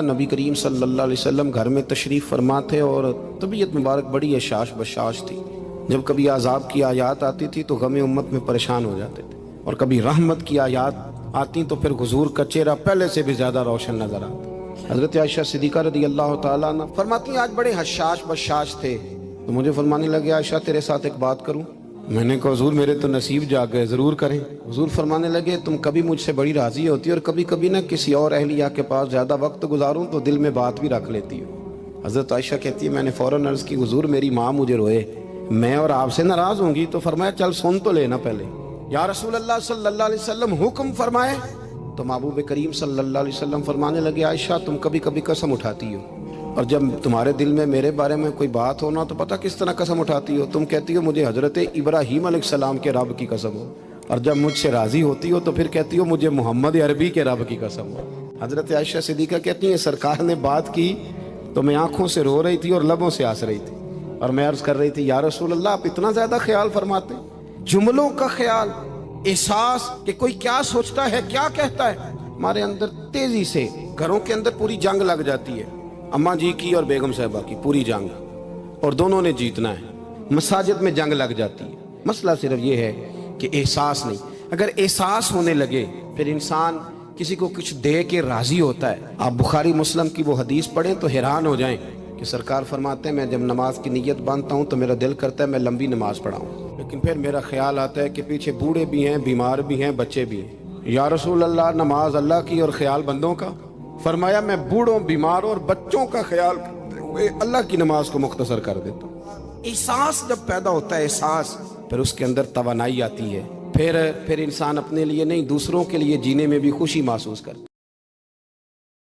نبی کریم صلی اللہ علیہ وسلم گھر میں تشریف فرما تھے اور طبیعت مبارک بڑی اشاش بشاش تھی۔ جب کبھی عذاب کی آیات آتی تھی تو غم امت میں پریشان ہو جاتے تھے، اور کبھی رحمت کی آیات آتی تو پھر حضور کا چہرہ پہلے سے بھی زیادہ روشن نظر آتا۔ حضرت عائشہ صدیقہ رضی اللہ تعالیٰ عنہ فرماتی ہیں آج بڑے حشاش بشاش تھے، تو مجھے فرمانے لگے عائشہ تیرے ساتھ ایک بات کروں؟ میں نے کہا حضور میرے تو نصیب جاگ گئے، ضرور کریں۔ حضور فرمانے لگے تم کبھی مجھ سے بڑی راضی ہوتی اور کبھی کبھی نہ کسی اور اہلیہ کے پاس زیادہ وقت گزاروں تو دل میں بات بھی رکھ لیتی ہو۔ حضرت عائشہ کہتی ہے میں نے فوراً عرض کی حضور میری ماں مجھے روئے، میں اور آپ سے ناراض ہوں گی؟ تو فرمایا چل سن تو لینا پہلے۔ یا رسول اللہ صلی اللہ علیہ وسلم حکم فرمائے۔ تو محبوب کریم صلی اللہ علیہ وسلم فرمانے لگے عائشہ تم کبھی کبھی قسم اٹھاتی ہو، اور جب تمہارے دل میں میرے بارے میں کوئی بات ہونا تو پتہ کس طرح قسم اٹھاتی ہو؟ تم کہتی ہو مجھے حضرت ابراہیم علیہ السلام کے رب کی قسم ہو، اور جب مجھ سے راضی ہوتی ہو تو پھر کہتی ہو مجھے محمد عربی کے رب کی قسم ہو۔ حضرت عائشہ صدیقہ کہتی ہیں سرکار نے بات کی تو میں آنکھوں سے رو رہی تھی اور لبوں سے ہنس رہی تھی، اور میں عرض کر رہی تھی یا رسول اللہ آپ اتنا زیادہ خیال فرماتے ہیں؟ جملوں کا خیال، احساس کہ کوئی کیا سوچتا ہے کیا کہتا ہے، ہمارے اندر تیزی سے گھروں کے اندر پوری جنگ لگ جاتی ہے، اماں جی کی اور بیگم صاحبہ کی پوری جنگ، اور دونوں نے جیتنا ہے۔ مساجد میں جنگ لگ جاتی ہے۔ مسئلہ صرف یہ ہے کہ احساس نہیں۔ اگر احساس ہونے لگے پھر انسان کسی کو کچھ دے کے راضی ہوتا ہے۔ آپ بخاری مسلم کی وہ حدیث پڑھیں تو حیران ہو جائیں کہ سرکار فرماتے ہیں میں جب نماز کی نیت باندھتا ہوں تو میرا دل کرتا ہے میں لمبی نماز پڑھاؤں، لیکن پھر میرا خیال آتا ہے کہ پیچھے بوڑھے بھی ہیں، بیمار بھی ہیں، بچے بھی ہیں۔ یا رسول اللہ نماز اللہ کی اور خیال بندوں کا؟ فرمایا میں بوڑھوں، بیماروں اور بچوں کا خیال کرتے ہوئے اللہ کی نماز کو مختصر کر دیتا ہوں۔ احساس جب پیدا ہوتا ہے، احساس، پھر اس کے اندر توانائی آتی ہے، پھر انسان اپنے لیے نہیں دوسروں کے لیے جینے میں بھی خوشی محسوس کرتا ہے۔